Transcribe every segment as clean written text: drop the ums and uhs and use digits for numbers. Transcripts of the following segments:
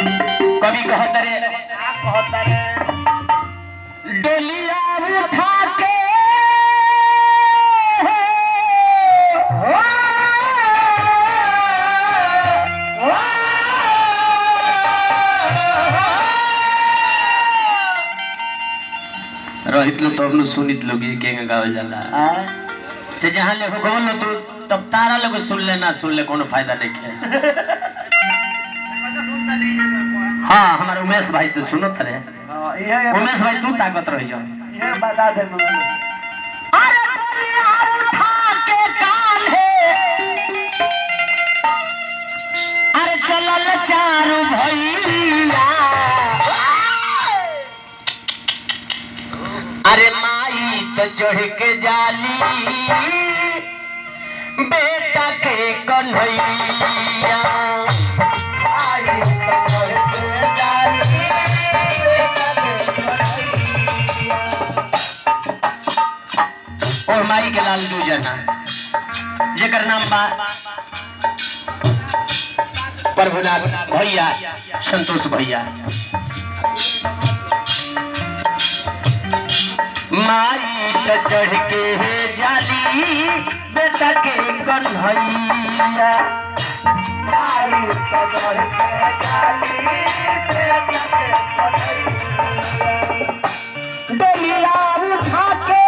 कभी कहतरे डोलिया उठा के रोहित लो तो अपने सुनित लोग ये केंगे गावल जाला चे जहाँ ले हो लो तो तब तारा लोग सुन ले ना सुन ले कोनो फायदा नहीं है। हाँ हमारे उमेश भाई तो सुनो तरे उमेश भाई तू ताकत रहियो ये बता दे अरे डोलिया उठा के काल्हे अरे चलल चारू भैया अरे माई तो चढ़ के जाली बेटा के कन्हैया और माई के लाल दू जना जेकर नाम बा प्रभुनाथ भैया संतोष भैया माई तो चढ़ के जाली बेटा के कन्हैया माई तो चढ़ के जाली बेटा के कन्हैया डोलिया उठा के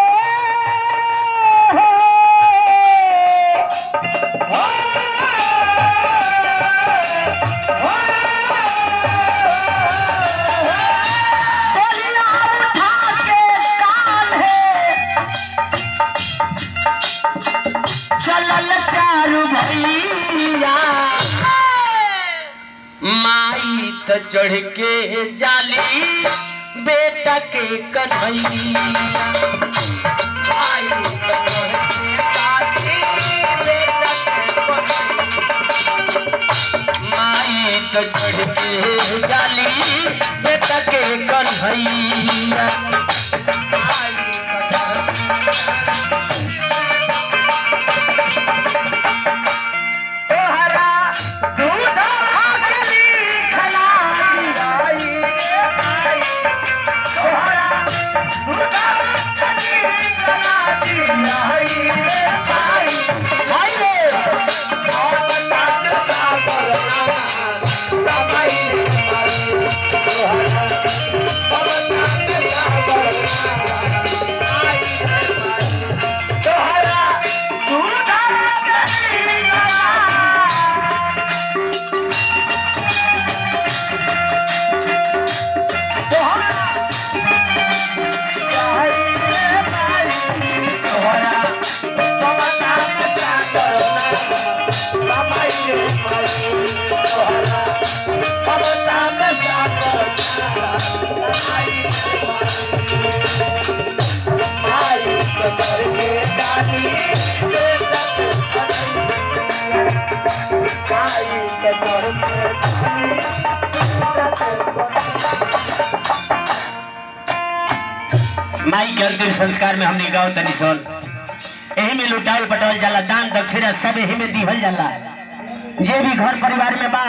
माई तो चढ़ के जाली बेटा के कन्हैया माई तो चढ़ के जाली बेटा के कन्हैया माई के अंतिम संस्कार में हमने गाँव तनी सोन यही में लुटावल पटावल जाला दान दक्षिणा सब यही में दिहल जाला जे भी घर परिवार में बा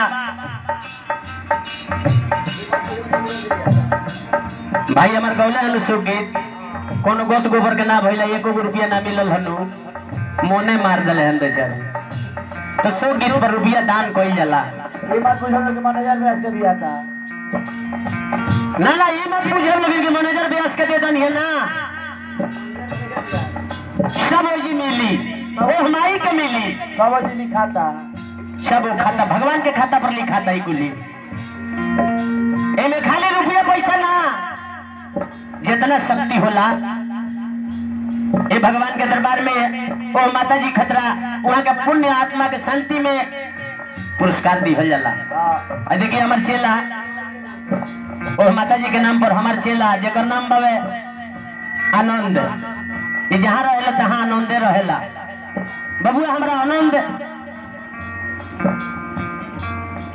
भाई हमार गौले हनु सुख गीत कोनो गोत गोबर के ना भइला एको रुपया ना मिलल हनु मोने मार दले हम बेचारे तो सुख गीत पर रुपया दान कइल जाला ये बात पूछो कि मैनेजर ब्याज के दिया था ना ना ये मत पूछो लोग कि मैनेजर ब्याज के दे दन है ना सब जी मिली वो हमारी के मिली सब जी लिखा था सब खाता भगवान के खाता पर लिखा था कुली एमे खाली रुपया पैसा ना जितना शक्ति होला ये भगवान के दरबार में वो माता जी खतरा वहाँ के पुण्य आत्मा के शांति में पुरस्कार दिहल जाला। देखिए हमार चेला वो माता जी के नाम पर हमार चेला जेकर नाम बावे आनंद ये जहाँ रहेला तहाँ आनंदे रहेला बबुआ हमारा आनंद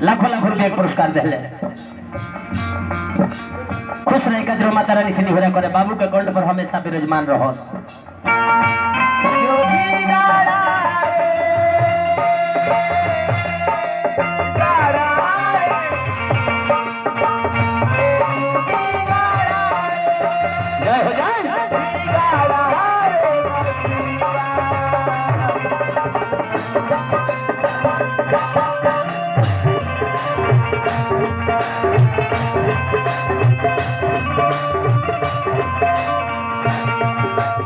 लाखों लाख रुपया पुरस्कार दिले खुश रह के जो माता रानी से निहोरा करे बाबू के कंठ पर हमेशा विराजमान रहोस।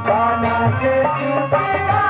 बना के चुपिया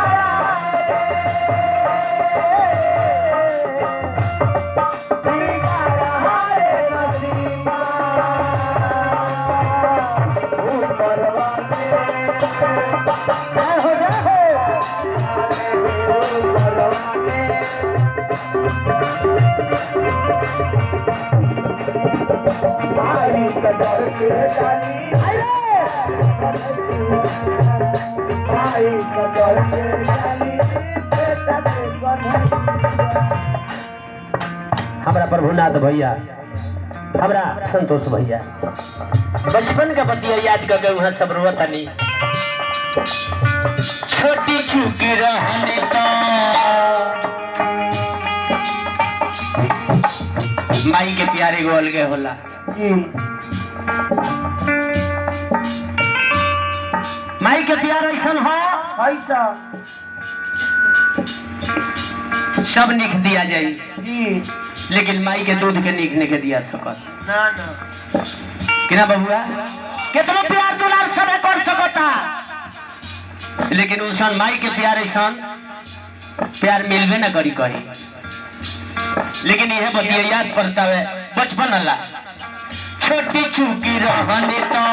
हमारा प्रभुनाथ भैया, हमारा संतोष भैया बचपन का बतिया याद करके वहां सब रोतनी। छोटी चूकी रहने तो माई के प्यारे गोल के होला माई के प्यार ऐसा हो ऐसा सब निक दिया जाए जी, लेकिन माई के दूध के निक नहीं के दिया सकत ना ना कि ना बबुआ। कितना प्यार दुलार सब कर सकता, लेकिन उसन माई के प्यार ऐसा प्यार मिलबे ना करी कहीं। लेकिन यह बतिया याद पड़ता है बचपन वाला। छोटी चूकी रहने तो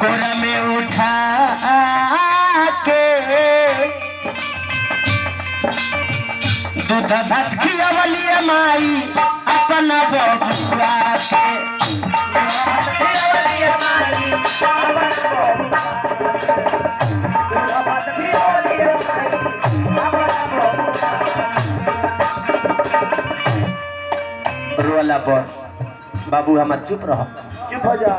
कोरा में उठा के दूध भात खियावली माई अपना बबुआ के। रोला पर बाबू हमार चुप रहो, चुप हो जा।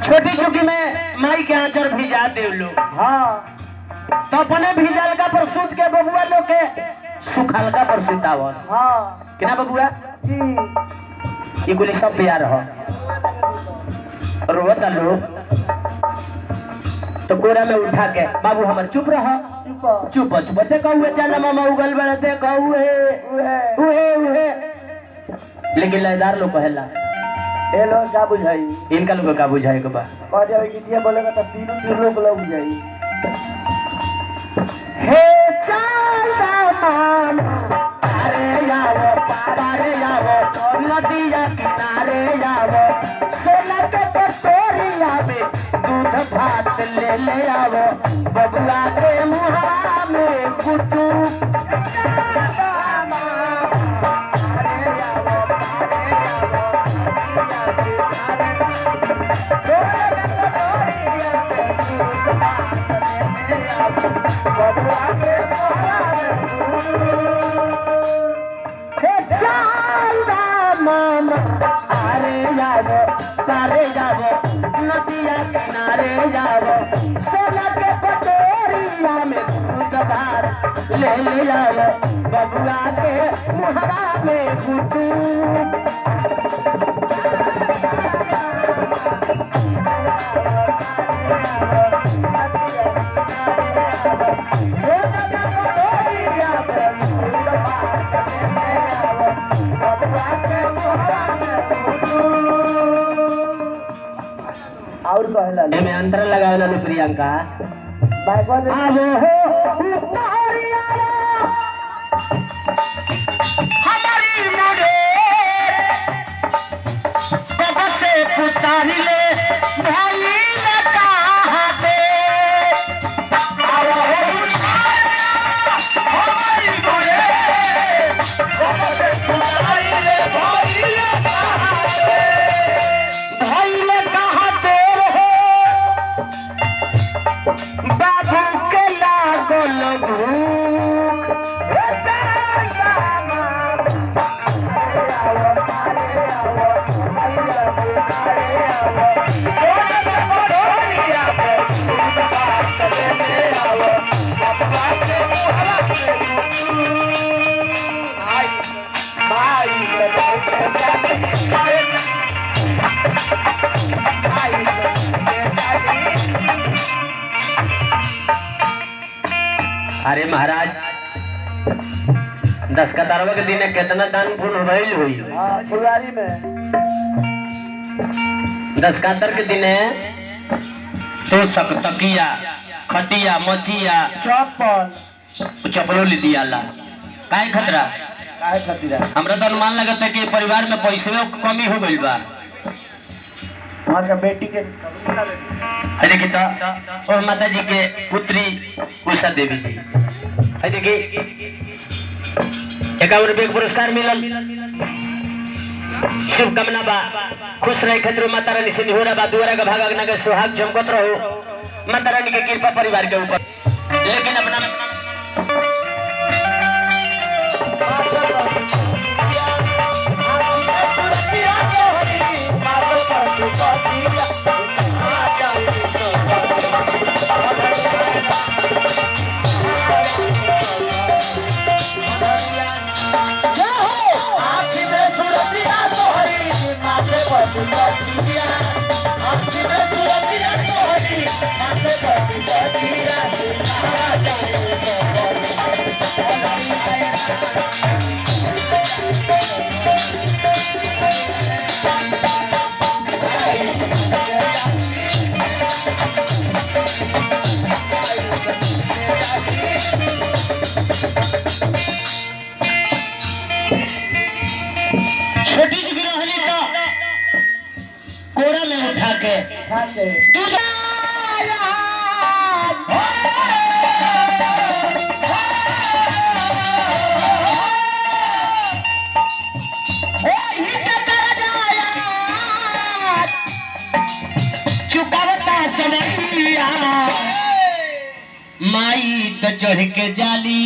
छोटी चुकी में माई के आंचर भिजा दे लो। हाँ तो अपने भिजलका पर सूत के बबुआ लोग के सुखलका पर सुतावस। हाँ कि ना बबुआ जी, ये कुली सब प्यार हो। रोता लोग तो कोरा में उठा के बाबू हमार चुप रहो, चुप चुप चुप। देखो हुए चल मामा उगल बड़ा, देखो हुए उहे उहे। लेकिन लयदार लोग कहेला ए लोग क्या बुझाई, इनका लोग का बुझाए के बा। कह जाए गीतिया बोलेगा तो तीनों तीन लोग बुझाई। हे चाला मामा अरे यावो पारे यावो नदिया किनारे यावो सोना के कटोरिया में दूध भात ले आवो बबुआ के मुहावा में कुटू। मामा अरे जावो तारे जावो नदिया किनारे जावो सोना के कटोरिया में दूध भात ले जावो बबुआ के मुहरा में घुटू। और कहला में अंतर लगावे ला प्रियंका बाइबल आवो हो उतारिया हमारी मुड़े कब से पुतारी ले भाई ले कहा दे। आवो हो उतारिया हमारी मुड़े कब से पुतारी ले भाई ले कहा दे। भाई ले कहा दे बाबू के लागल भूख अरे महाराज 10 कतारवा के दिन कितना दान पुण्य भइल हुई। हाँ फुलवारी में 10 कातर के दिन तो सक तकिया खटिया मचिया चप्पल चपलो ली दिया ला काहे खतरा काहे खतीरा हमरा तो अनुमान लगता है कि परिवार में पैसे कमी हो गई बा। वहाँ का बेटी के देखी तो ओ माता जी के पुत्री उषा देवी जी देखी 51 रुपये पुरस्कार मिलल। शुभकामना बा खुश रहे खतरो माता रानी से निहोरा बा दुआरा का भागना के सुहाग चमकत रहो माता रानी के कृपा परिवार के ऊपर। लेकिन अपना छोटी सी गिरहनी तो कोरा में उठा के दूध चुकावता समैया माई तो चढ़ के जाली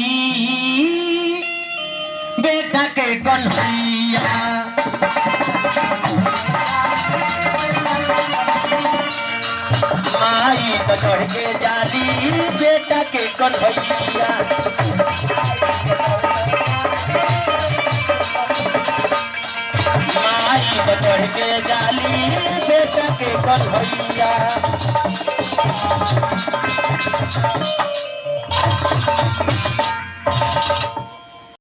बेटा के कन्हैया माई तो चढ़ के जाली बेटा के कन्हैया माई तो चढ़ के जाली बेटा के कन्हैया